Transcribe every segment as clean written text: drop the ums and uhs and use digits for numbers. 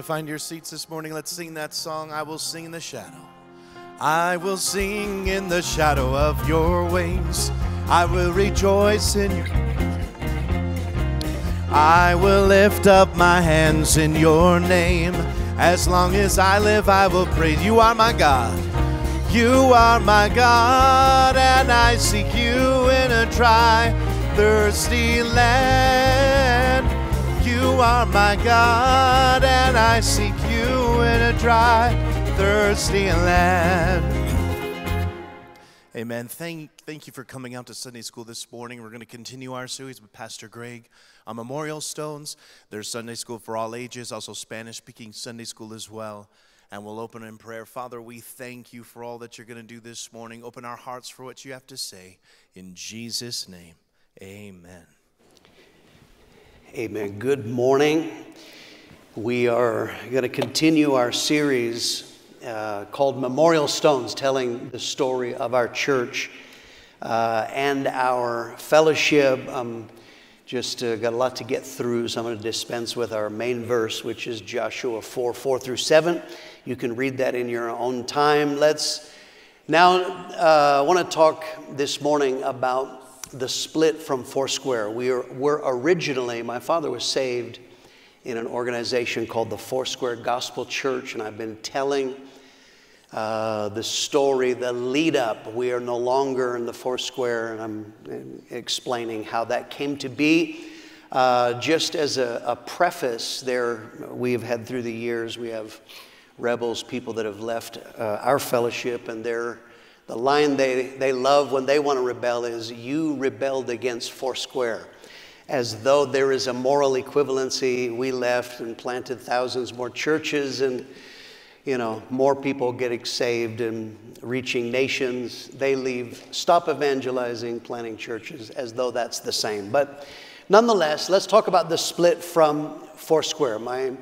find your seats this morning. Let's sing that song, I Will Sing in the Shadow. I will sing in the shadow of your wings. I will rejoice in you. I will lift up my hands in your name. As long as I live, I will praise. You are my God. You are my God, and I seek you in a dry, thirsty land. You are my God, and I seek you in a dry, thirsty land. Amen. Thank you for coming out to Sunday school this morning. We're going to continue our series with Pastor Greg on Memorial Stones. There's Sunday school for all ages, also Spanish-speaking Sunday school as well. And we'll open in prayer. Father, we thank you for all that you're going to do this morning. Open our hearts for what you have to say. In Jesus' name, amen. Amen. Good morning. We are going to continue our series called Memorial Stones, telling the story of our church and our fellowship. Just got a lot to get through, so I'm going to dispense with our main verse, which is Joshua 4:4-7. You can read that in your own time. Let's now, I want to talk this morning about the split from Foursquare. We're originally, my father was saved in an organization called the Foursquare Gospel Church, and I've been telling the story, the lead up. We are no longer in the Foursquare, and I'm explaining how that came to be. Just as a preface there, we've had through the years, we have rebels, people that have left our fellowship, and the line they love when they want to rebel is, you rebelled against Foursquare. As though there is a moral equivalency. We left and planted thousands more churches, and more people getting saved and reaching nations. They leave, stop evangelizing, planting churches, as though that's the same. But nonetheless, let's talk about the split from Foursquare. My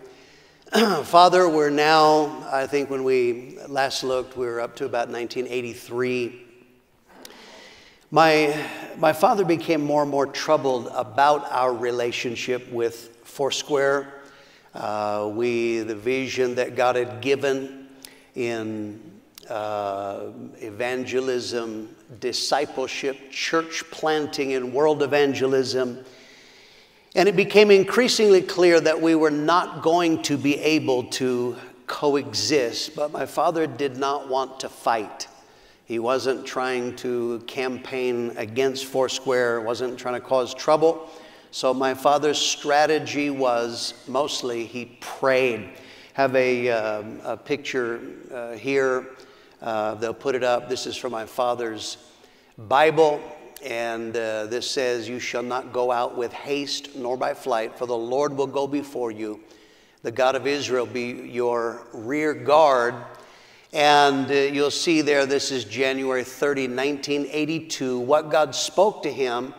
father, we're now, I think when we last looked, we were up to about 1983. My father became more and more troubled about our relationship with Foursquare. The vision that God had given in evangelism, discipleship, church planting, and world evangelism. And it became increasingly clear that we were not going to be able to coexist. But my father did not want to fight. He wasn't trying to campaign against Foursquare, wasn't trying to cause trouble. So my father's strategy was mostly he prayed. Have a picture here. They'll put it up. This is from my father's Bible. And this says, you shall not go out with haste nor by flight, for the Lord will go before you. The God of Israel be your rear guard. And you'll see there, this is January 30, 1982. What God spoke to him,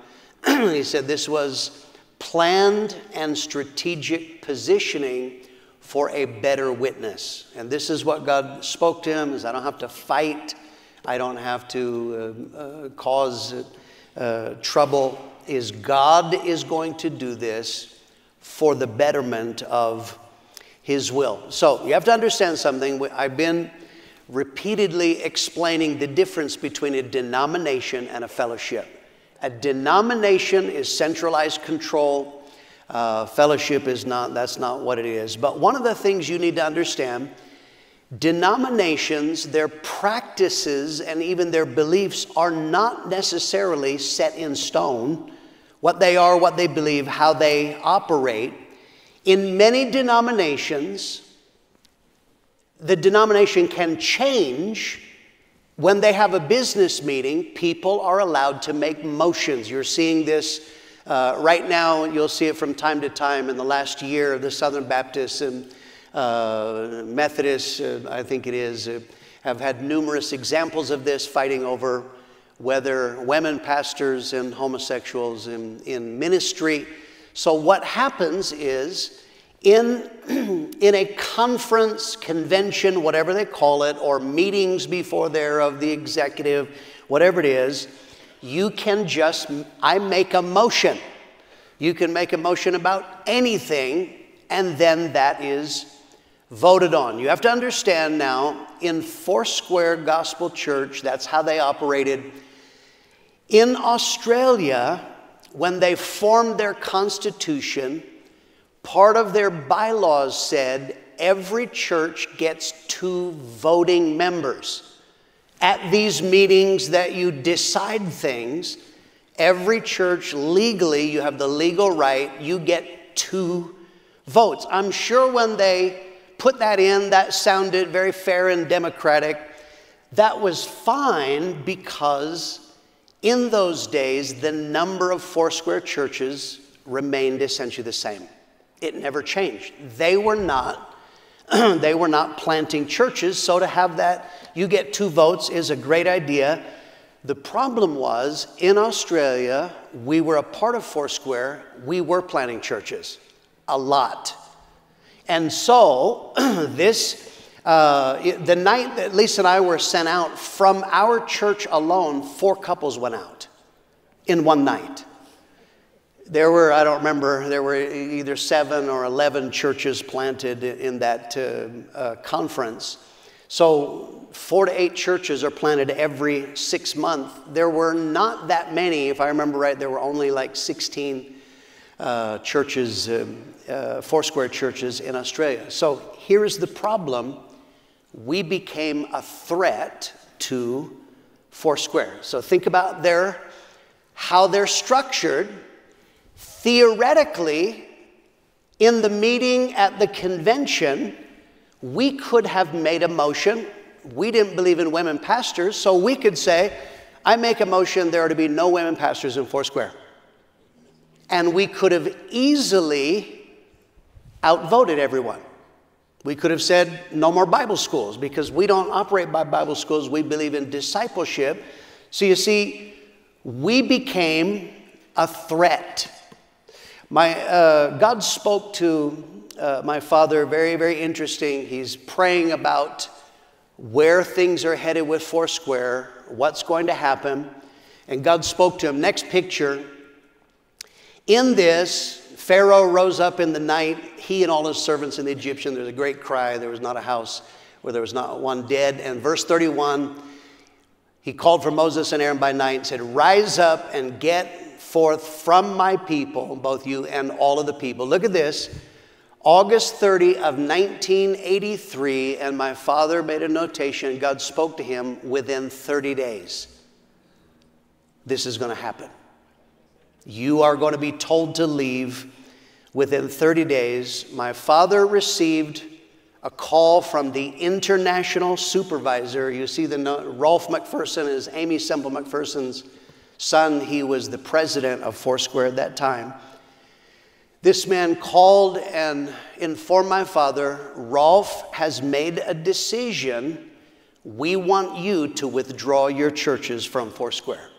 he said this was planned and strategic positioning for a better witness. And this is what God spoke to him, is I don't have to fight. I don't have to cause trouble. Is God is going to do this for the betterment of his will. So you have to understand something. I've been repeatedly explaining the difference between a denomination and a fellowship. A denomination is centralized control. Fellowship is not, that's not what it is. But one of the things you need to understand, denominations, their practices and even their beliefs are not necessarily set in stone. What they are, what they believe, how they operate. In many denominations, the denomination can change. When they have a business meeting, people are allowed to make motions. You're seeing this right now. You'll see it from time to time. In the last year, the Southern Baptists and Methodists, I think it is, have had numerous examples of this, fighting over whether women pastors and homosexuals in ministry. So what happens is, in a conference, convention, whatever they call it, or meetings before there of the executive, whatever it is, you can just, I make a motion. You can make a motion about anything, and then that is voted on. You have to understand now, in Foursquare Gospel Church, that's how they operated. In Australia, when they formed their constitution, part of their bylaws said every church gets 2 voting members. At these meetings that you decide things, every church legally, you have the legal right, you get 2 votes. I'm sure when they put that in, that sounded very fair and democratic. That was fine because in those days, the number of Foursquare churches remained essentially the same. It never changed. They were not planting churches, so to have that, you get 2 votes is a great idea. The problem was, in Australia, we were a part of Foursquare, we were planting churches, a lot. And so, the night that Lisa and I were sent out, from our church alone, 4 couples went out in one night. There were, I don't remember, there were either 7 or 11 churches planted in that conference. So 4 to 8 churches are planted every 6 months. There were not that many, if I remember right, there were only like 16 churches, Foursquare churches in Australia. So here's the problem. We became a threat to Foursquare. So think about how they're structured. Theoretically, in the meeting at the convention, we could have made a motion. We didn't believe in women pastors, so we could say, I make a motion there are to be no women pastors in Foursquare. And we could have easily outvoted everyone. We could have said no more Bible schools because we don't operate by Bible schools. We believe in discipleship. So you see, we became a threat. God spoke to my father, very, very interesting. He's praying about where things are headed with Foursquare, what's going to happen. And God spoke to him. Next picture. In this, Pharaoh rose up in the night, he and all his servants and the Egyptian. There was a great cry. There was not a house where there was not one dead. And verse 31, he called for Moses and Aaron by night and said, rise up and get forth from my people, both you and all of the people. Look at this. August 30 of 1983, and my father made a notation. God spoke to him within 30 days. This is going to happen. You are going to be told to leave within 30 days. My father received a call from the international supervisor. You see the note, Rolf McPherson is Amy Semple McPherson's son. He was the president of Foursquare at that time. This man called and informed my father, Rolf has made a decision. We want you to withdraw your churches from Foursquare.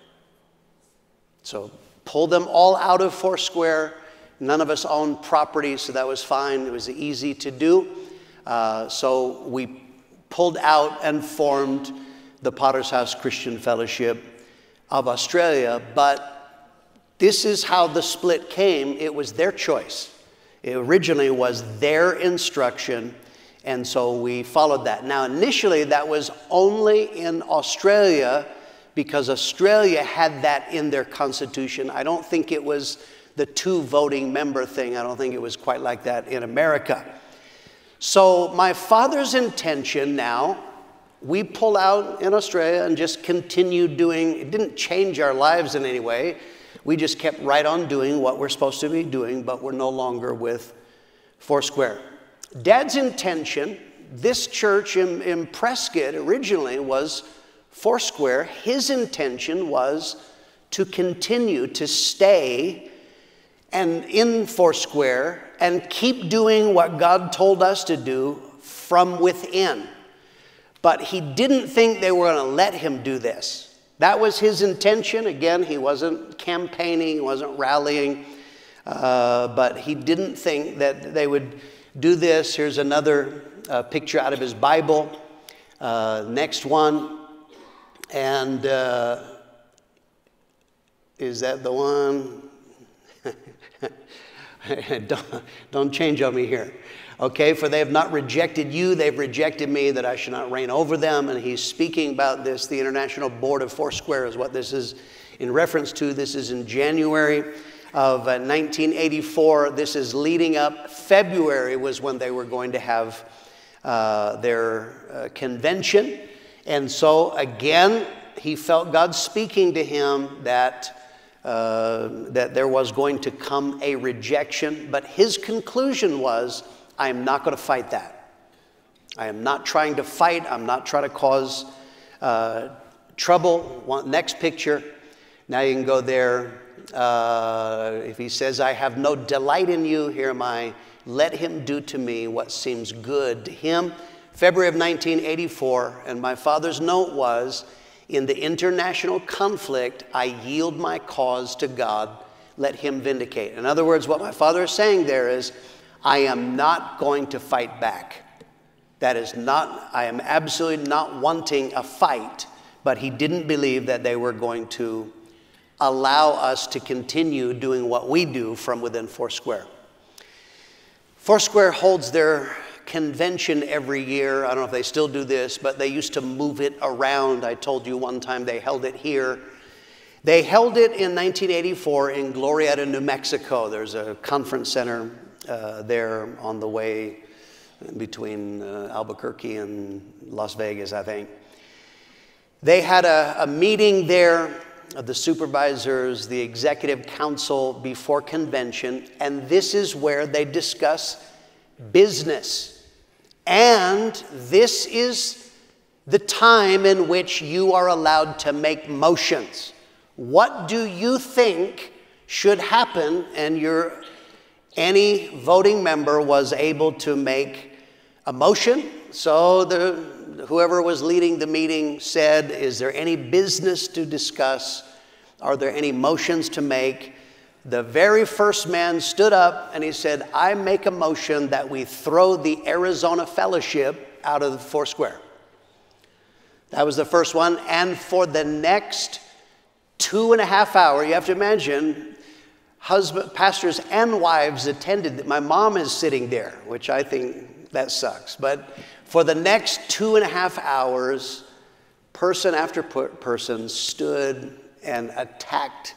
So pull them all out of Foursquare. None of us owned property, so that was fine. It was easy to do. So we pulled out and formed the Potter's House Christian Fellowship of Australia. But this is how the split came. It was their choice. It originally was their instruction, and so we followed that. Now, initially, that was only in Australia because Australia had that in their constitution. I don't think it was the 2 voting member thing. I don't think it was quite like that in America. So my father's intention now, we pull out in Australia and just continue doing, it didn't change our lives in any way. We just kept right on doing what we're supposed to be doing, but we're no longer with Foursquare. Dad's intention, this church in Prescott originally was Foursquare. His intention was to continue to stay and in Foursquare and keep doing what God told us to do from within. But he didn't think they were going to let him do this. That was his intention. Again, he wasn't campaigning, he wasn't rallying, but he didn't think that they would do this. Here's another picture out of his Bible. Next one. And is that the one? Don't change on me here. Okay, for they have not rejected you, they've rejected me, that I should not reign over them. And he's speaking about this. The International Board of Foursquare is what this is in reference to. This is in January of 1984. This is leading up. February was when they were going to have their convention. And so again, he felt God speaking to him that there was going to come a rejection. But his conclusion was, I am not going to fight that. I am not trying to fight. I'm not trying to cause trouble. Next picture. Now you can go there. If he says, I have no delight in you, here am I. Let him do to me what seems good to him. February of 1984. And my father's note was, in the international conflict, I yield my cause to God. Let him vindicate. In other words, what my father is saying there is, I am not going to fight back. That is not, I am absolutely not wanting a fight, but he didn't believe that they were going to allow us to continue doing what we do from within Foursquare. Foursquare holds their convention every year. I don't know if they still do this, but they used to move it around. I told you one time they held it here. They held it in 1984 in Glorieta, New Mexico. There's a conference center there on the way between Albuquerque and Las Vegas, I think. They had a meeting there of the supervisors, the executive council before convention, and this is where they discuss business. And this is the time in which you are allowed to make motions. What do you think should happen? And any voting member was able to make a motion. So whoever was leading the meeting said, is there any business to discuss? Are there any motions to make? The very first man stood up and he said, I make a motion that we throw the Arizona Fellowship out of the Foursquare. That was the first one. And for the next 2.5 hours, you have to imagine, pastors and wives attended. My mom is sitting there, which I think that sucks. But for the next 2.5 hours, person after person stood and attacked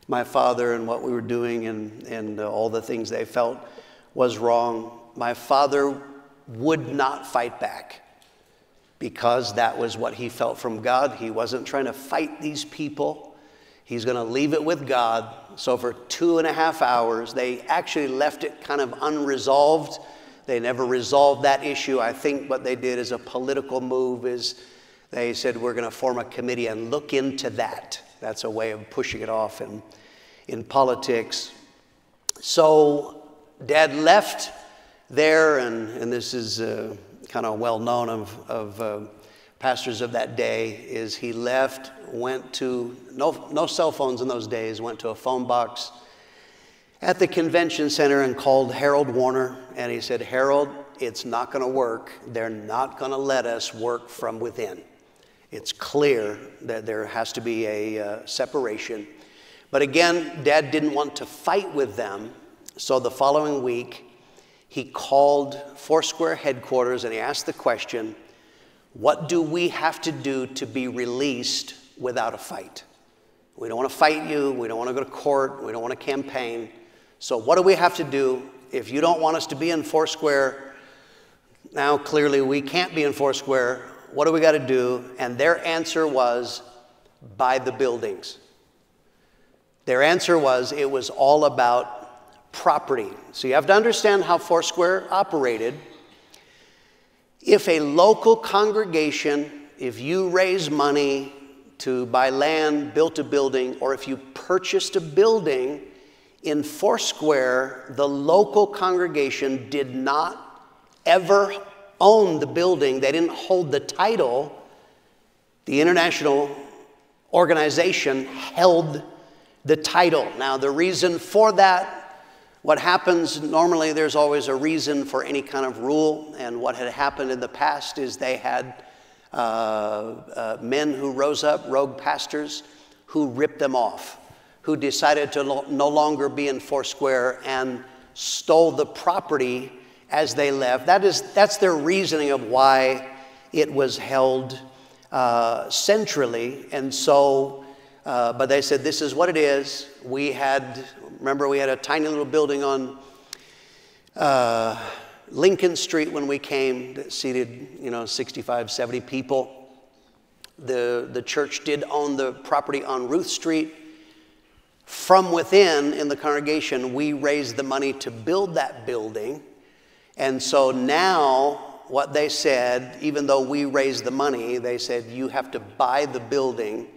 my father and what we were doing and all the things they felt was wrong. My father would not fight back because that was what he felt from God. He wasn't trying to fight these people. He's going to leave it with God. So for 2.5 hours, they actually left it kind of unresolved. They never resolved that issue. I think what they did as a political move is they said, we're going to form a committee and look into that. That's a way of pushing it off in politics. So Dad left there, and this is kind of well known of pastors of that day, is he left, went to, no cell phones in those days, went to a phone box at the convention center and called Harold Warner, and he said, Harold, it's not going to work. They're not going to let us work from within. It's clear that there has to be a separation. But again, Dad didn't want to fight with them, so the following week, he called Foursquare headquarters and he asked the question, what do we have to do to be released without a fight? We don't want to fight you. We don't want to go to court. We don't want to campaign. So what do we have to do? If you don't want us to be in Foursquare, now clearly we can't be in Foursquare. What do we got to do? And their answer was, buy the buildings. Their answer was, it was all about property. So you have to understand how Foursquare operated. If a local congregation, if you raise money to buy land, build a building, or if you purchased a building in Foursquare, the local congregation did not ever own the building. They didn't hold the title. The international organization held the title. Now, the reason for that, what happens normally, there's always a reason for any kind of rule. And what had happened in the past is they had men who rose up, rogue pastors, who ripped them off, who decided to no longer be in Foursquare and stole the property as they left. That's their reasoning of why it was held centrally. And so, but they said, this is what it is. Remember, we had a tiny little building on Lincoln Street when we came that seated, 65, 70 people. The church did own the property on Ruth Street. From within, in the congregation, we raised the money to build that building. And so now, what they said, even though we raised the money, they said, you have to buy the building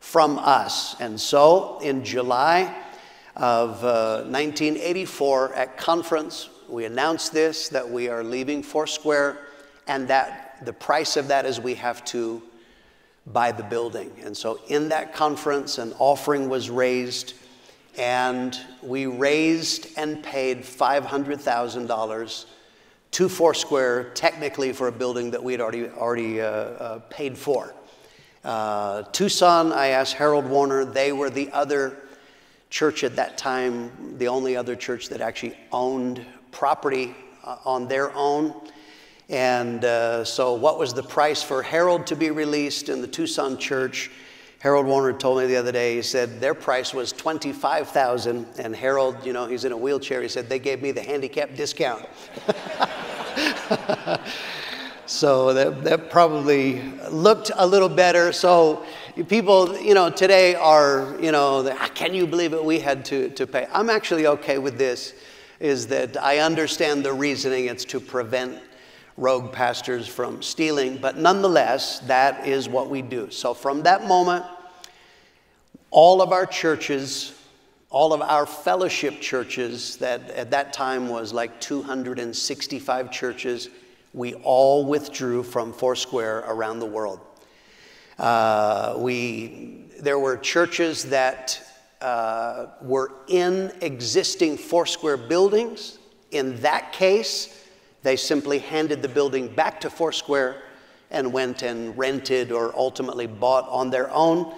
from us. And so, in July of 1984, at conference, we announced this, that we are leaving Foursquare, and that the price of that is we have to buy the building. And so in that conference, an offering was raised, and we raised and paid $500,000 to Foursquare, technically for a building that we had already paid for. Tucson, I asked Harold Warner. They were the other church at that time, the only other church that actually owned property on their own. And so what was the price for Harold to be released in the Tucson church? Harold Warner told me the other day, he said their price was $25,000. And Harold, he's in a wheelchair. He said, they gave me the handicap discount. So that probably looked a little better. So people, today are, can you believe it? We had to pay. I'm actually okay with this, is that I understand the reasoning. It's to prevent rogue pastors from stealing, but nonetheless, that is what we do. So from that moment, all of our churches, all of our fellowship churches, that at that time was like 265 churches, we all withdrew from Foursquare around the world. There were churches that were in existing Foursquare buildings. In that case, they simply handed the building back to Foursquare and went and rented or ultimately bought on their own.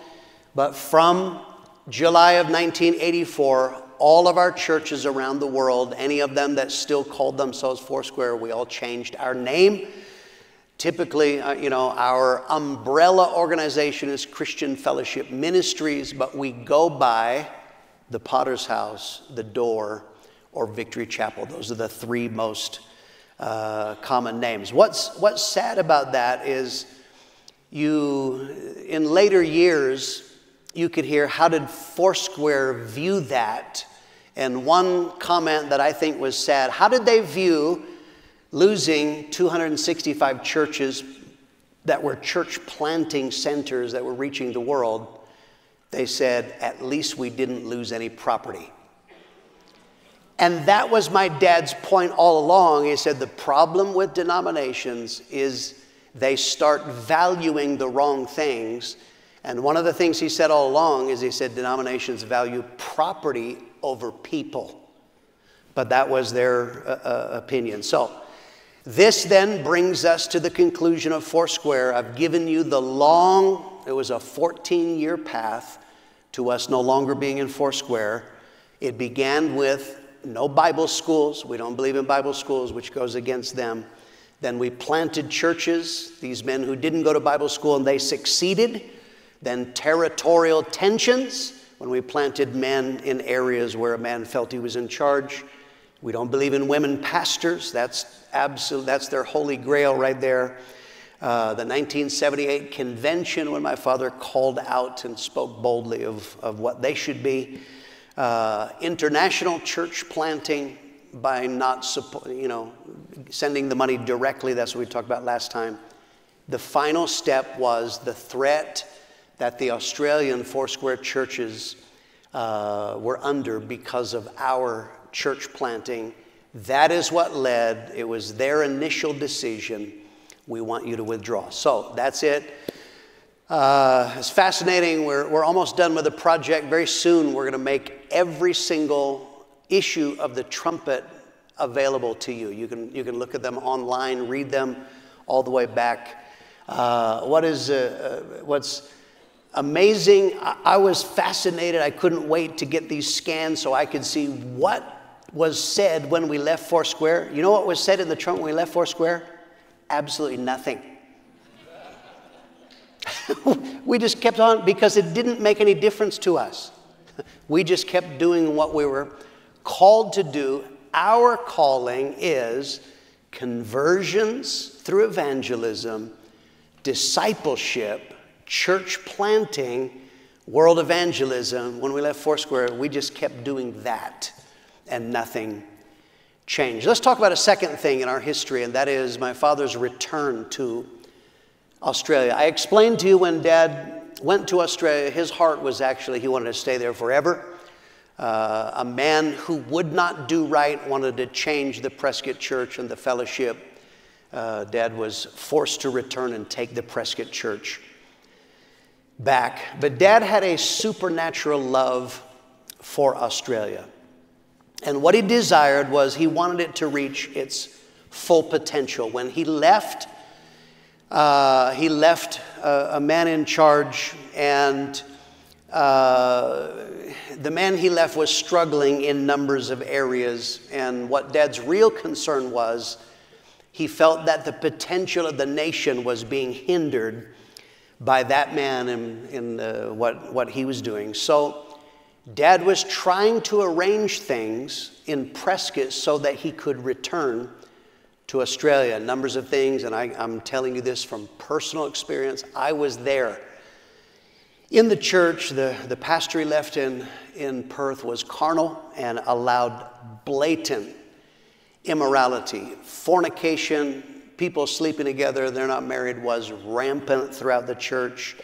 But from July of 1984, all of our churches around the world, any of them that still called themselves Foursquare, we all changed our name. Typically, our umbrella organization is Christian Fellowship Ministries, but we go by the Potter's House, the Door, or Victory Chapel. Those are the three most common names. What's sad about that is in later years, you could hear, how did Foursquare view that? And one comment that I think was sad, how did they view losing 265 churches that were church planting centers that were reaching the world? They said, at least we didn't lose any property. And that was my dad's point all along. He said the problem with denominations is they start valuing the wrong things. And one of the things he said all along is he said denominations value property over people. But that was their opinion. So this then brings us to the conclusion of Foursquare. I've given you it was a 14-year path to us no longer being in Foursquare. It began with no Bible schools. We don't believe in Bible schools, which goes against them. Then we planted churches, these men who didn't go to Bible school, and they succeeded. Then territorial tensions, when we planted men in areas where a man felt he was in charge. We don't believe in women pastors. That's their holy grail right there. The 1978 convention, when my father called out and spoke boldly of what they should be. International church planting by not sending the money directly. That's what we talked about last time. The final step was the threat that the Australian Foursquare churches were under because of our church planting. That is what led. It was their initial decision. We want you to withdraw. So that's it. It's fascinating. We're almost done with the project. Very soon we're going to make every single issue of the Trumpet available to you. You can look at them online, read them all the way back. What's amazing, I was fascinated. I couldn't wait to get these scans so I could see what was said when we left Foursquare? You know what was said in the trunk when we left Foursquare? Absolutely nothing. We just kept on because it didn't make any difference to us. We just kept doing what we were called to do. Our calling is conversions through evangelism, discipleship, church planting, world evangelism. When we left Foursquare, we just kept doing that and nothing changed. Let's talk about a second thing in our history, and that is my father's return to Australia. I explained to you when Dad went to Australia, his heart was actually he wanted to stay there forever. A man who would not do right, wanted to change the Prescott Church and the fellowship. Dad was forced to return and take the Prescott Church back. But Dad had a supernatural love for Australia. And what he desired was he wanted it to reach its full potential. When he left a man in charge, and the man he left was struggling in numbers of areas. And what Dad's real concern was, he felt that the potential of the nation was being hindered by that man in what he was doing. So Dad was trying to arrange things in Prescott so that he could return to Australia. Numbers of things, and I'm telling you this from personal experience. I was there. In the church, the pastor he left in Perth was carnal and allowed blatant immorality. Fornication, people sleeping together, they're not married, was rampant throughout the church.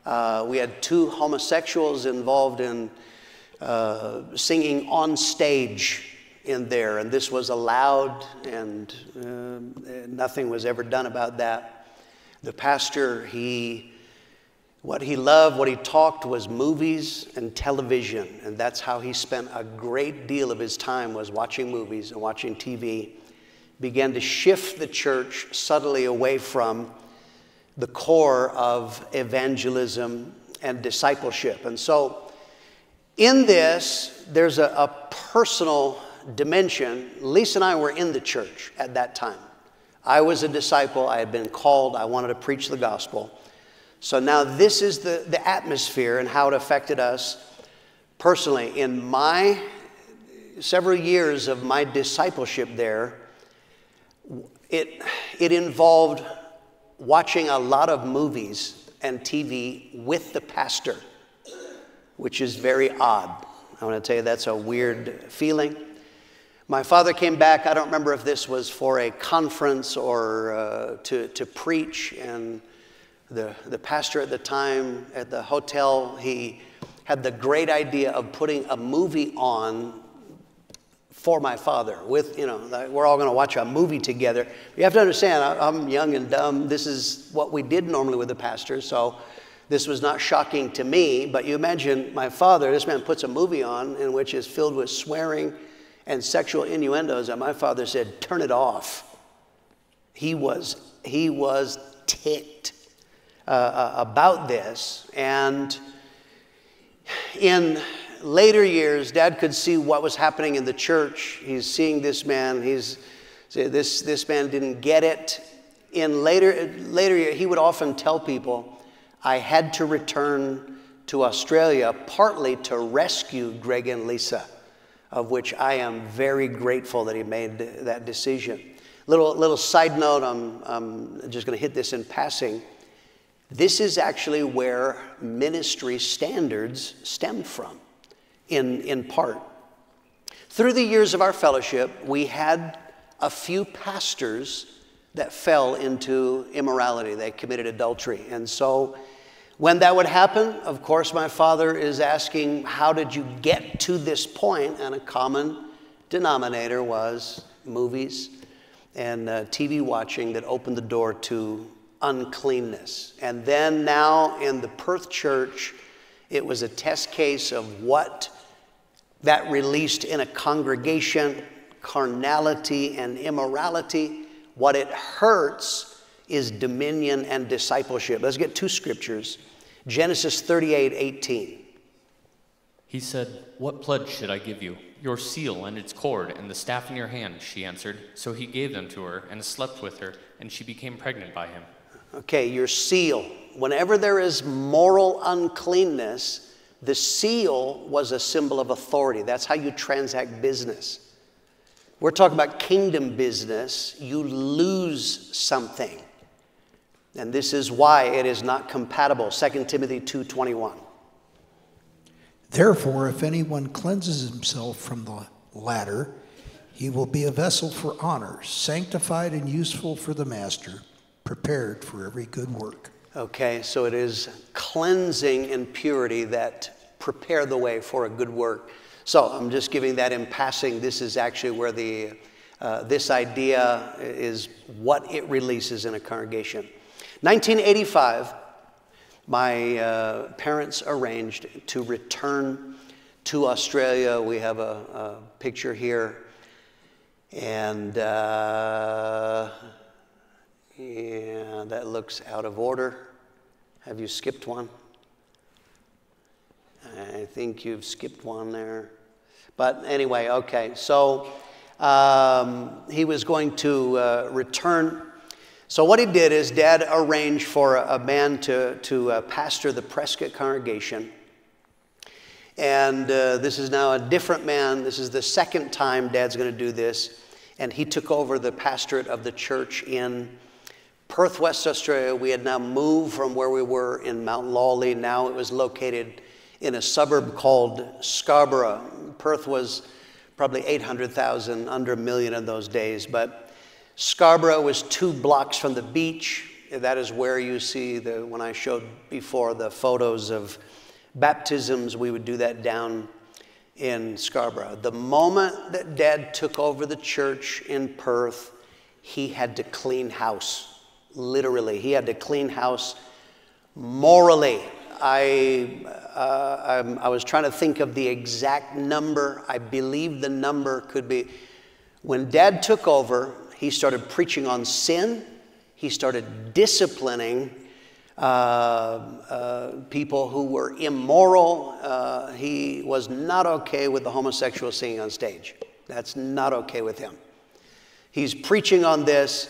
We had 2 homosexuals involved in singing on stage in there, and this was allowed, and nothing was ever done about that. The pastor, what he loved, what he talked was movies and television, and that's how he spent a great deal of his time, was watching movies and watching TV. Began to shift the church subtly away from the core of evangelism and discipleship. And so in this, there's a personal dimension. Lisa and I were in the church at that time. I was a disciple. I had been called. I wanted to preach the gospel. So now this is the atmosphere and how it affected us personally. In my several years of my discipleship there, it involved watching a lot of movies and TV with the pastor, which is very odd. I want to tell you that's a weird feeling. My father came back. I don't remember if this was for a conference or to preach, and the pastor at the time at the hotel, he had the great idea of putting a movie on for my father with, we're all going to watch a movie together. You have to understand, I'm young and dumb. This is what we did normally with the pastor, so this was not shocking to me. But you imagine my father, this man puts a movie on in which is filled with swearing and sexual innuendos, and my father said, turn it off. He was ticked about this. And in later years, Dad could see what was happening in the church. He's seeing this man. This man didn't get it. In later years, he would often tell people, I had to return to Australia partly to rescue Greg and Lisa, of which I am very grateful that he made that decision. Little side note, I'm just going to hit this in passing. This is actually where ministry standards stemmed from, in part. Through the years of our fellowship, we had a few pastors that fell into immorality. They committed adultery. And so when that would happen, of course, my father is asking, how did you get to this point? And a common denominator was movies and TV watching that opened the door to uncleanness. And then now in the Perth church, it was a test case of what that released in a congregation, carnality and immorality. What it hurts is dominion and discipleship. Let's get 2 scriptures. Genesis 38:18. He said, "What pledge should I give you?" "Your seal and its cord and the staff in your hand," she answered. So he gave them to her and slept with her, and she became pregnant by him. Okay, your seal. Whenever there is moral uncleanness, the seal was a symbol of authority. That's how you transact business. We're talking about kingdom business. You lose something. And this is why it is not compatible. 2 Timothy 2:21. Therefore, if anyone cleanses himself from the latter, he will be a vessel for honor, sanctified and useful for the master, prepared for every good work. Okay, so it is cleansing and purity that prepare the way for a good work. So I'm just giving that in passing. This is actually where this idea is what it releases in a congregation. 1985, my parents arranged to return to Australia. We have a picture here. And yeah, that looks out of order. Have you skipped one? I think you've skipped one there. But anyway, okay. So he was going to return. So what he did is Dad arranged for a man to pastor the Prescott congregation. And this is now a different man. This is the second time Dad's going to do this. And he took over the pastorate of the church in Perth, West Australia. We had now moved from where we were in Mount Lawley. Now it was located in a suburb called Scarborough. Perth was probably 800,000, under 1 million in those days. But Scarborough was 2 blocks from the beach. That is where you see, when I showed before the photos of baptisms, we would do that down in Scarborough. The moment that Dad took over the church in Perth, he had to clean house. Literally, he had to clean house morally. I was trying to think of the exact number. I believe the number could be, when Dad took over, he started preaching on sin. He started disciplining people who were immoral. He was not okay with the homosexual singing on stage. That's not okay with him. He's preaching on this.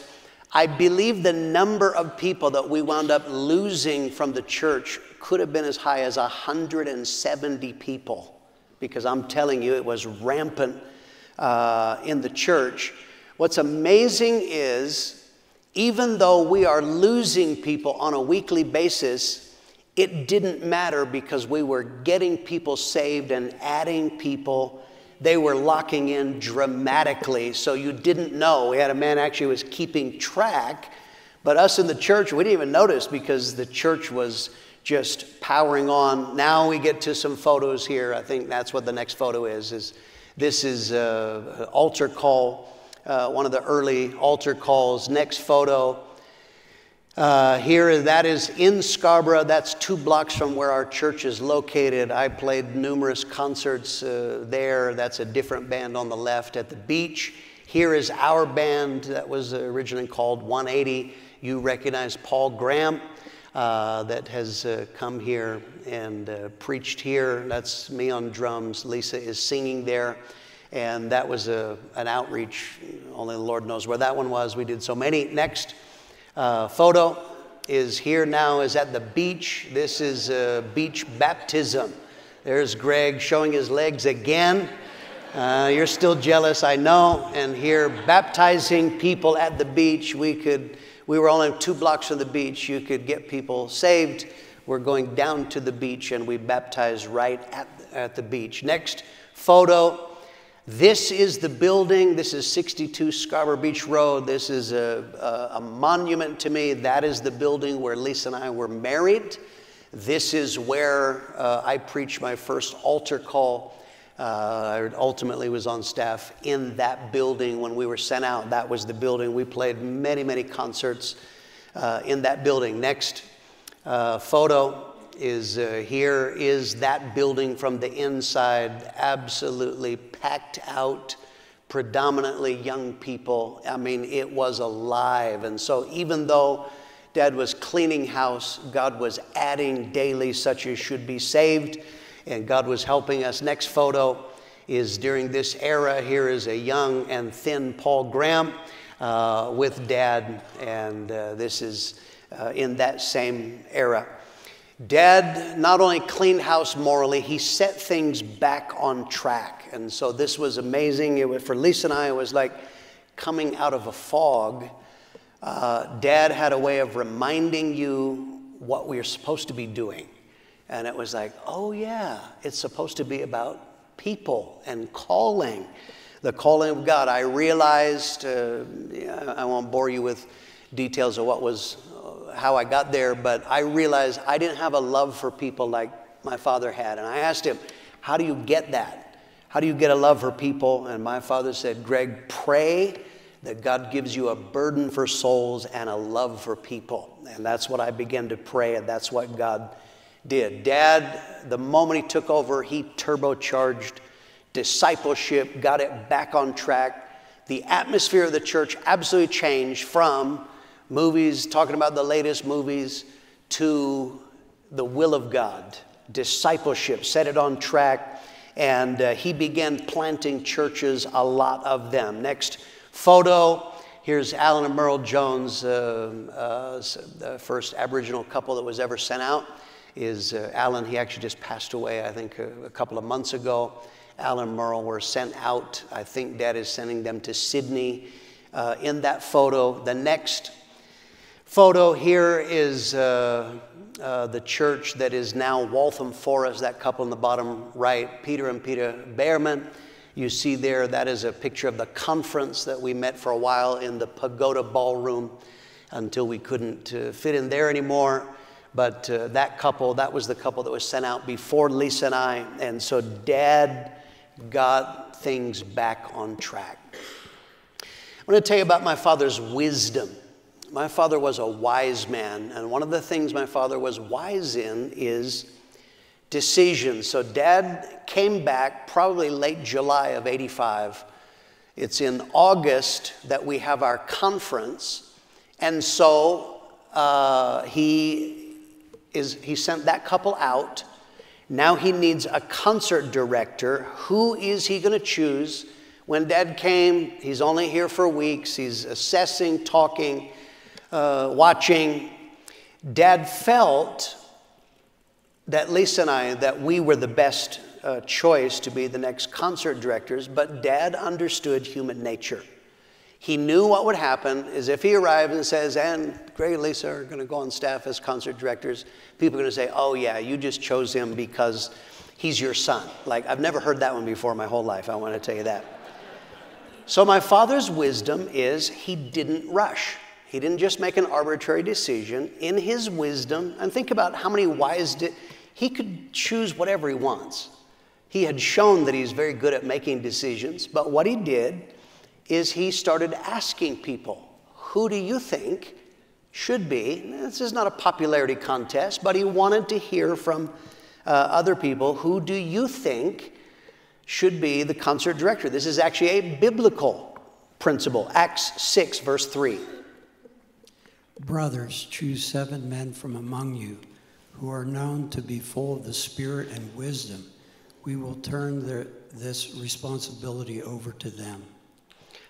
I believe the number of people that we wound up losing from the church could have been as high as 170 people, because I'm telling you, it was rampant in the church. What's amazing is, even though we are losing people on a weekly basis, it didn't matter, because we were getting people saved and adding people. They were locking in dramatically, so you didn't know. We had a man actually who was keeping track, but us in the church, we didn't even notice, because the church was just powering on. Now we get to some photos here. I think that's what the next photo is this is an altar call, one of the early altar calls. Next photo. Here, that is in Scarborough. That's 2 blocks from where our church is located. I played numerous concerts there. That's a different band on the left at the beach. Here is our band that was originally called 180. You recognize Paul Graham that has come here and preached here. That's me on drums. Lisa is singing there. And that was an outreach. Only the Lord knows where that one was. We did so many. Next photo is here now, is at the beach. This is beach baptism. There's Greg showing his legs again. You're still jealous, I know. And here, baptizing people at the beach. We were only 2 blocks from the beach. You could get people saved. We're going down to the beach, and we baptize right at the beach. Next photo. This is the building. This is 62 Scarborough Beach Road. This is a monument to me. That is the building where Lisa and I were married. This is where I preached my first altar call. I ultimately was on staff in that building when we were sent out. That was the building. We played many, many concerts in that building. Next photo is here is that building from the inside, absolutely packed out, predominantly young people. I mean, it was alive. And so even though Dad was cleaning house, God was adding daily such as should be saved. and God was helping us. Next photo is during this era. Here is a young and thin Paul Graham with Dad, and this is in that same era. Dad not only cleaned house morally, he set things back on track. And so this was amazing. For Lisa and I, it was like coming out of a fog. Dad had a way of reminding you what we are supposed to be doing. And it was like, oh yeah, it's supposed to be about people and calling. The calling of God. I realized, I won't bore you with details of how I got there, but I realized I didn't have a love for people like my father had. And I asked him, how do you get that? How do you get a love for people? And my father said, Greg, pray that God gives you a burden for souls and a love for people. And that's what I began to pray, and that's what God did. Dad, the moment he took over, he turbocharged discipleship, got it back on track. The atmosphere of the church absolutely changed from movies, talking about the latest movies, to the will of God. Discipleship, set it on track, and he began planting churches, a lot of them. Next photo, here's Alan and Merle Jones, the first Aboriginal couple that was ever sent out. Is Alan, he actually just passed away, I think, a couple of months ago. Alan and Merle were sent out. I think Dad is sending them to Sydney in that photo. The next photo here is the church that is now Waltham Forest, that couple in the bottom right, Peter and Peter Behrman. You see there, that is a picture of the conference that we met for a while in the Pagoda Ballroom until we couldn't fit in there anymore. But that couple, that was the couple that was sent out before Lisa and I. And so Dad got things back on track. I'm going to tell you about my father's wisdom. My father was a wise man, and one of the things my father was wise in is decisions. So Dad came back probably late July of '85. It's in August that we have our conference, and so he sent that couple out. Now he needs a concert director. Who is he going to choose? When Dad came, he's only here for weeks. He's assessing, talking, watching. Dad felt that Lisa and I, that we were the best choice to be the next concert directors, but Dad understood human nature. He knew what would happen is if he arrived and says, and Greg and Lisa are going to go on staff as concert directors, people are going to say, oh yeah, you just chose him because he's your son. Like, I've never heard that one before my whole life, I want to tell you that. So my father's wisdom is he didn't rush. He didn't just make an arbitrary decision. In his wisdom, and think about how many he could choose whatever he wants. He had shown that he's very good at making decisions, but what he did is he started asking people, who do you think should be? This is not a popularity contest, but he wanted to hear from other people, who do you think should be the concert director? This is actually a biblical principle. Acts 6, verse 3. Brothers, choose 7 men from among you who are known to be full of the Spirit and wisdom. We will turn this responsibility over to them.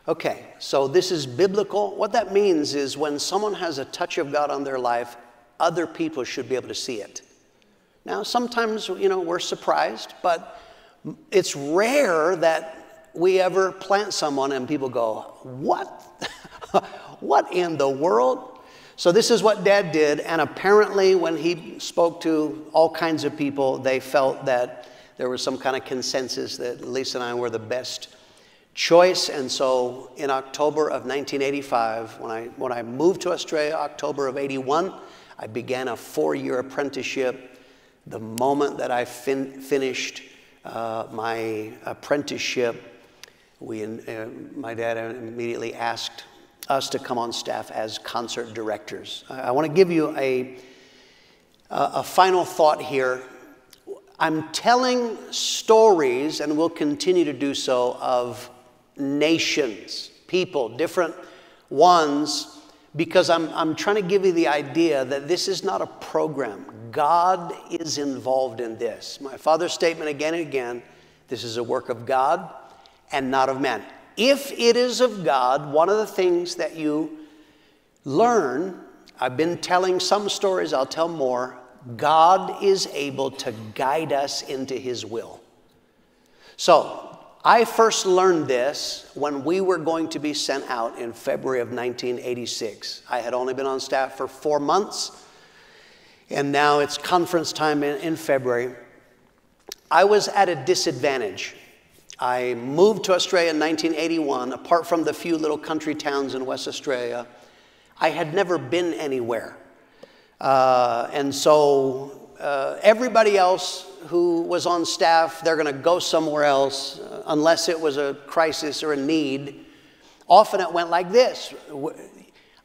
Okay, so this is biblical. What that means is when someone has a touch of God on their life, other people should be able to see it. Now, sometimes, we're surprised, but it's rare that we ever plant someone and people go, what? What in the world? So this is what Dad did, and apparently when he spoke to all kinds of people, they felt that there was some kind of consensus that Lisa and I were the best choice. And so in October of 1985, when I moved to Australia, October of '81, I began a 4-year apprenticeship. The moment that I finished my apprenticeship, my dad immediately asked us to come on staff as concert directors. I want to give you a final thought here. I'm telling stories, and will continue to do so, of nations, people, different ones, because I'm trying to give you the idea that this is not a program. God is involved in this. My father's statement again and again, this is a work of God and not of man. If it is of God, one of the things that you learn, I've been telling some stories, I'll tell more, God is able to guide us into his will. So, I first learned this when we were going to be sent out in February of 1986. I had only been on staff for 4 months, and now it's conference time in February. I was at a disadvantage. I moved to Australia in 1981. Apart from the few little country towns in West Australia, I had never been anywhere. And so everybody else who was on staff, they're going to go somewhere else unless it was a crisis or a need. Often it went like this.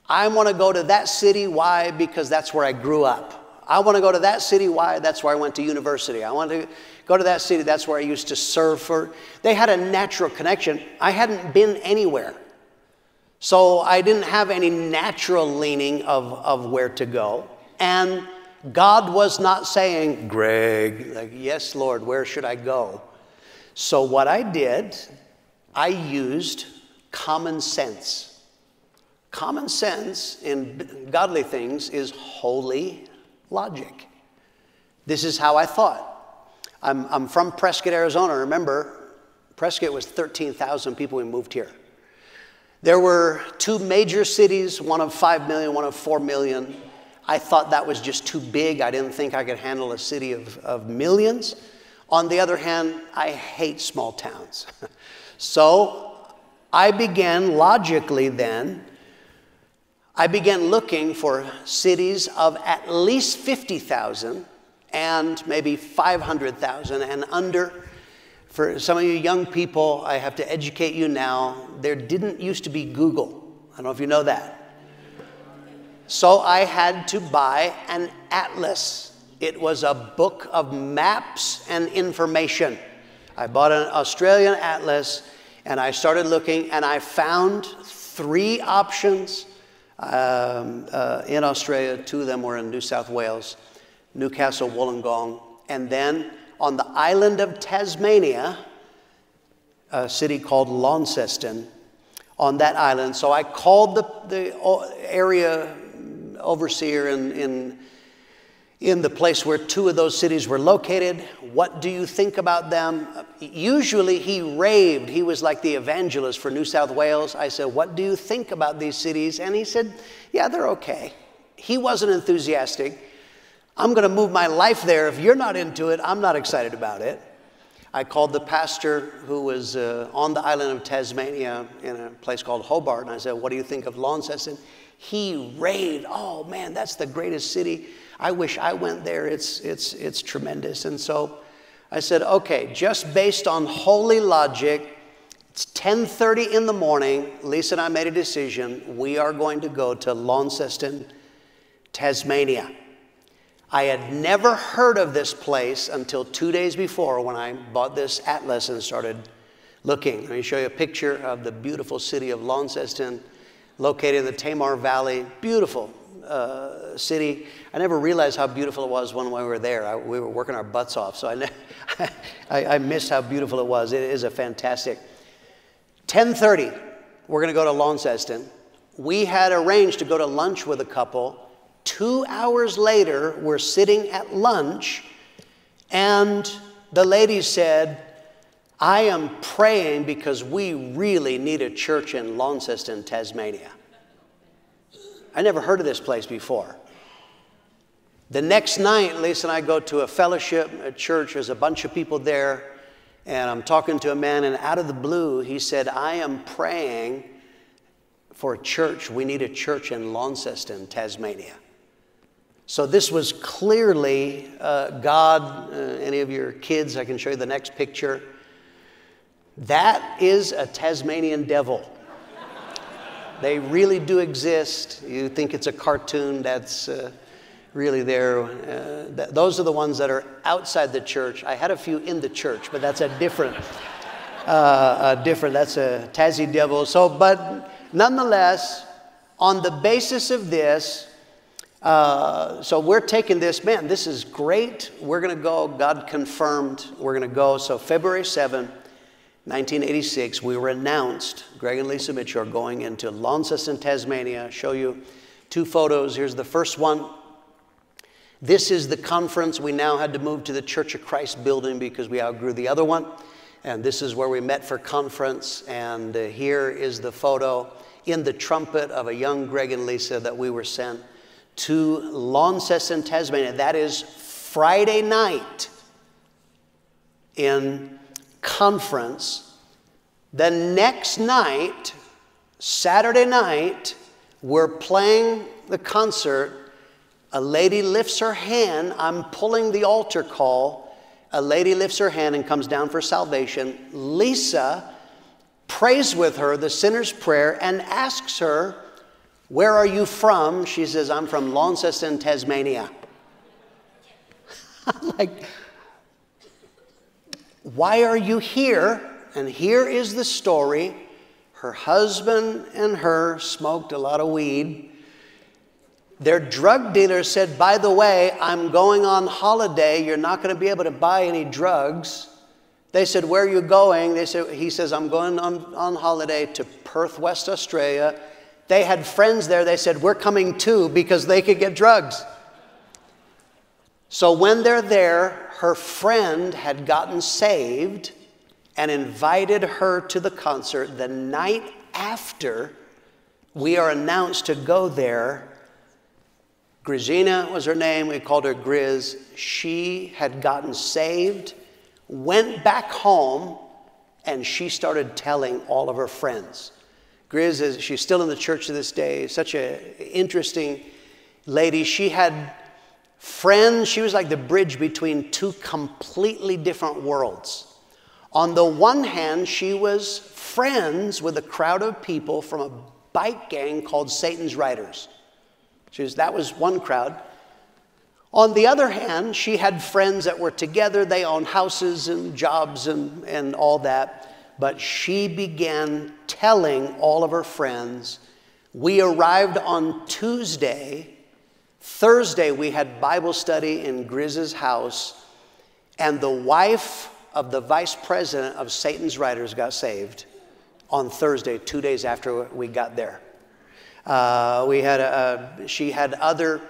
I want to go to that city. Why? Because that's where I grew up. I want to go to that city. Why? That's where I went to university. I want to go to that city. That's where I used to serve for. They had a natural connection. I hadn't been anywhere. So I didn't have any natural leaning of where to go. And God was not saying, Greg, like, yes, Lord, where should I go? So what I did, I used common sense. Common sense in godly things is holy logic. This is how I thought. I'm from Prescott, Arizona. Remember, Prescott was 13,000 people when we moved here. There were 2 major cities, one of 5 million, one of 4 million. I thought that was just too big. I didn't think I could handle a city of millions. On the other hand, I hate small towns. So I began logically then, I began looking for cities of at least 50,000 and maybe 500,000 and under. For some of you young people, I have to educate you now, there didn't used to be Google. I don't know if you know that. So I had to buy an atlas. It was a book of maps and information. I bought an Australian atlas and I started looking and I found 3 options in Australia. 2 of them were in New South Wales, Newcastle, Wollongong, and then on the island of Tasmania, a city called Launceston, on that island. So I called the area overseer in the place where 2 of those cities were located. What do you think about them? Usually he raved. He was like the evangelist for New South Wales. I said, what do you think about these cities? And he said, yeah, they're okay. He wasn't enthusiastic. I'm going to move my life there. If you're not into it, I'm not excited about it. I called the pastor who was on the island of Tasmania in a place called Hobart, and I said, what do you think of Launceston? He raved, oh man, that's the greatest city. I wish I went there. It's tremendous. And so I said, okay, just based on holy logic, it's 10:30 in the morning. Lisa and I made a decision. We are going to go to Launceston, Tasmania. I had never heard of this place until 2 days before when I bought this atlas and started looking. Let me show you a picture of the beautiful city of Launceston, located in the Tamar Valley. Beautiful city. I never realized how beautiful it was when we were there. We were working our butts off, so I missed how beautiful it was. It is a fantastic. 10:30, we're going to go to Launceston. We had arranged to go to lunch with a couple. 2 hours later, we're sitting at lunch, and the lady said, I am praying because we really need a church in Launceston, Tasmania. I never heard of this place before. The next night, Lisa and I go to a fellowship, a church. There's a bunch of people there, and I'm talking to a man, and out of the blue, he said, I am praying for a church. We need a church in Launceston, Tasmania. So this was clearly God. Any of your kids, I can show you the next picture. That is a Tasmanian devil. They really do exist. You think it's a cartoon, that's really there. Those are the ones that are outside the church. I had a few in the church, but that's a different, that's a Tassie devil. So, but nonetheless, on the basis of this, So we're taking this, man, this is great. We're going to go. God confirmed we're going to go. So February 7, 1986, we were announced, Greg and Lisa Mitchell are going into Launceston, Tasmania. I'll show you 2 photos. Here's the first one. This is the conference. We now had to move to the Church of Christ building because we outgrew the other one. And this is where we met for conference. And here is the photo in the trumpet of a young Greg and Lisa that we were sent to Launceston, Tasmania. That is Friday night in conference. The next night, Saturday night, we're playing the concert. A lady lifts her hand. I'm pulling the altar call. A lady lifts her hand and comes down for salvation. Lisa prays with her the sinner's prayer and asks her, "Where are you from?" She says, "I'm from Launceston, Tasmania." I'm like, "Why are you here?" And here is the story. Her husband and her smoked a lot of weed. Their drug dealer said, "By the way, I'm going on holiday. You're not going to be able to buy any drugs." They said, "Where are you going?" He says, "I'm going on holiday to Perth, West Australia." They had friends there. They said, "We're coming too," because they could get drugs. So when they're there, her friend had gotten saved and invited her to the concert. The night after we are announced to go there, Grizina was her name. We called her Grizz. She had gotten saved, went back home, and she started telling all of her friends. Grizz, she's still in the church to this day. Such an interesting lady. She had friends. She was like the bridge between 2 completely different worlds. On the one hand, she was friends with a crowd of people from a bike gang called Satan's Riders. That was one crowd. On the other hand, she had friends that were together. They owned houses and jobs and all that. But she began telling all of her friends. We arrived on Tuesday. Thursday, we had Bible study in Grizz's house. And the wife of the vice president of Satan's Riders got saved on Thursday, 2 days after we got there. She had other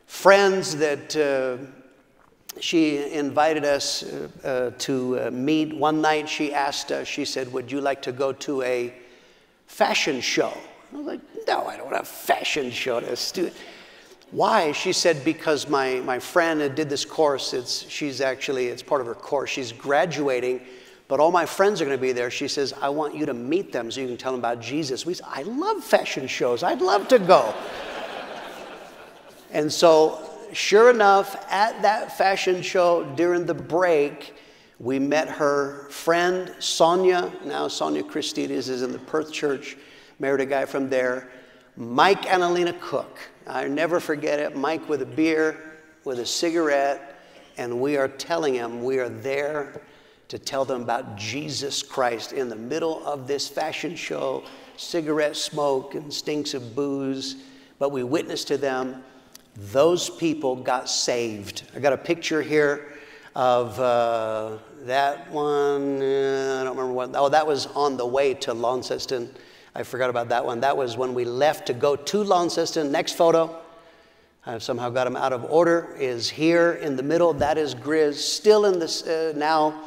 friends that she invited us to meet. One night she asked us, she said, "Would you like to go to a fashion show?" I was like, "No, I don't want a fashion show. That's stupid." Why? She said, "Because my friend did this course. It's part of her course. She's graduating, but all my friends are going to be there." She says, "I want you to meet them so you can tell them about Jesus." We said, "I love fashion shows. I'd love to go." And so, sure enough, at that fashion show during the break, we met her friend, Sonia. Now Sonia Christides is in the Perth church, married a guy from there. Mike and Alina Cook. I never forget it. Mike with a beer, with a cigarette, and we are telling him we are there to tell them about Jesus Christ in the middle of this fashion show, cigarette smoke and stinks of booze. But we witnessed to them. Those people got saved. I got a picture here of that one. I don't remember what. Oh, that was on the way to Launceston. I forgot about that one. That was when we left to go to Launceston. Next photo. I've somehow got them out of order. Is here in the middle. That is Grizz. Still in this now.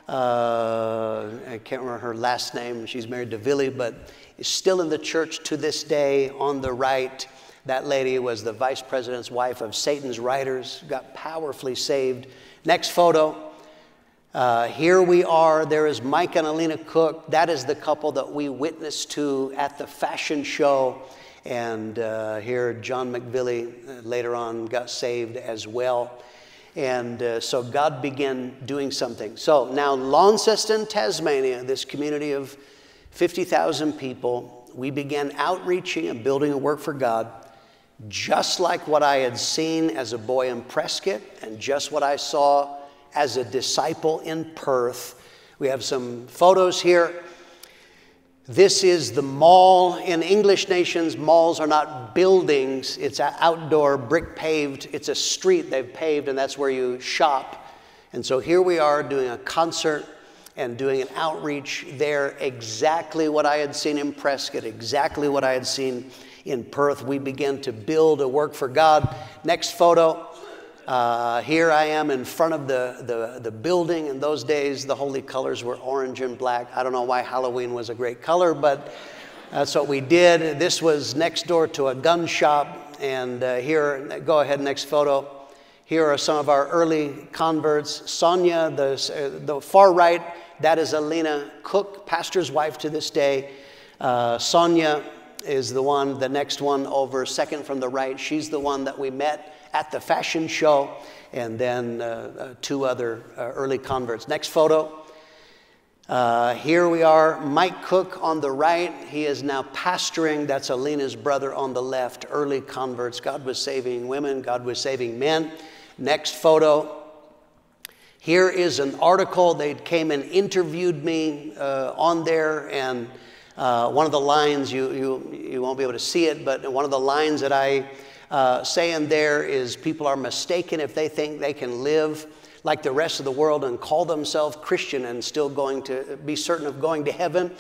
I can't remember her last name. She's married to Billy, but is still in the church to this day. On the right, that lady was the vice president's wife of Satan's Riders. Got powerfully saved. Next photo. Here we are. There is Mike and Alina Cook. That is the couple that we witnessed to at the fashion show. And here John McVilly later on got saved as well. And so God began doing something. So now Launceston, Tasmania, this community of 50,000 people, we began outreaching and building a work for God, just like what I had seen as a boy in Prescott and just what I saw as a disciple in Perth. We have some photos here. This is the mall. In English nations, malls are not buildings. It's outdoor, brick paved. It's a street they've paved, and that's where you shop. And so here we are doing a concert and doing an outreach there. Exactly what I had seen in Prescott, exactly what I had seen in Perth. We began to build a work for God. Next photo. Here I am in front of the building. In those days, the holy colors were orange and black. I don't know why Halloween was a great color, but that's what we did. This was next door to a gun shop. And here, go ahead, next photo. Here are some of our early converts. Sonia, the far right, that is Alina Cook, pastor's wife to this day. Sonia is the next one over, second from the right. She's the one that we met at the fashion show, and then two other early converts. Next photo. Here we are, Mike Cook on the right. He is now pastoring. That's Alina's brother on the left. Early converts. God was saving women. God was saving men. Next photo. Here is an article. They came and interviewed me on there, and one of the lines, you won't be able to see it, but one of the lines that I say in there is, people are mistaken if they think they can live like the rest of the world and call themselves Christian and still going to be certain of going to heaven.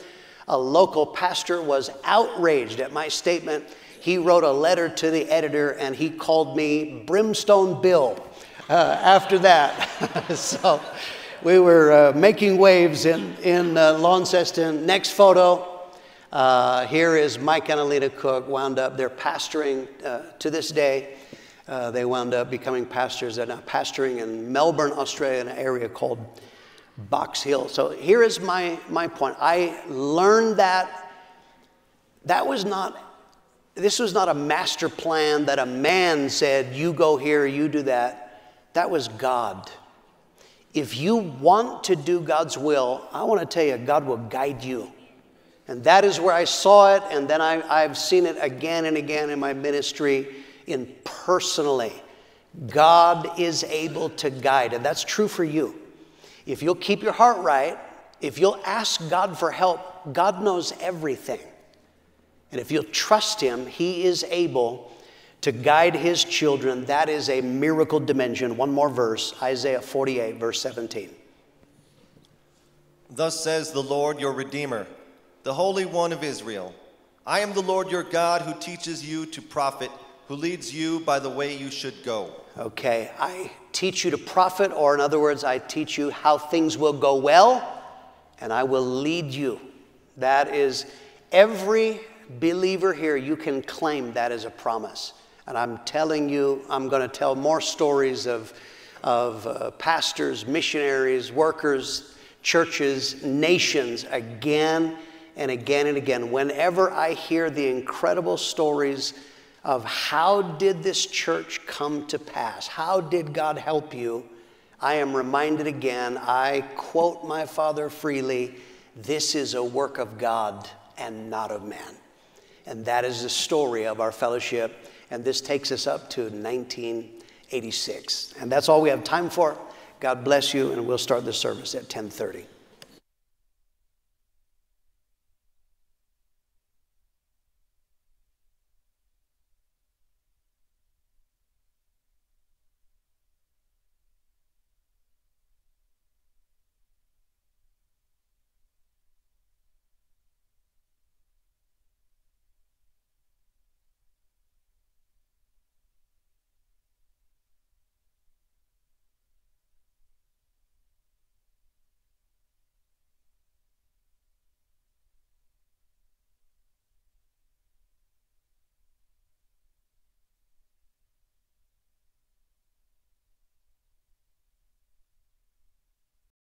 A local pastor was outraged at my statement. He wrote a letter to the editor, and he called me Brimstone Bill after that. So we were making waves in Launceston. Next photo. Here is Mike and Alina Cook, wound up, they're pastoring to this day. They wound up becoming pastors. They're now pastoring in Melbourne, Australia, in an area called Box Hill. So here is my point. I learned that this was not a master plan that a man said, you go here, you do that. That was God. If you want to do God's will, I want to tell you, God will guide you. And that is where I saw it, and then I've seen it again and again in my ministry, personally. God is able to guide, and that's true for you. If you'll keep your heart right, if you'll ask God for help, God knows everything. And if you'll trust Him, He is able to guide His children. That is a miracle dimension. One more verse, Isaiah 48, verse 17. Thus says the Lord your Redeemer, the Holy One of Israel. I am the Lord your God who teaches you to profit, who leads you by the way you should go. Okay, I teach you to profit, or in other words, I teach you how things will go well, and I will lead you. That is, every believer here, you can claim that as a promise. And I'm telling you, I'm going to tell more stories of pastors, missionaries, workers, churches, nations, again and again and again. Whenever I hear the incredible stories of how did this church come to pass, how did God help you, I am reminded again, I quote my father freely, this is a work of God and not of man. And that is the story of our fellowship. And this takes us up to 1986. And that's all we have time for. God bless you, and we'll start the service at 10:30.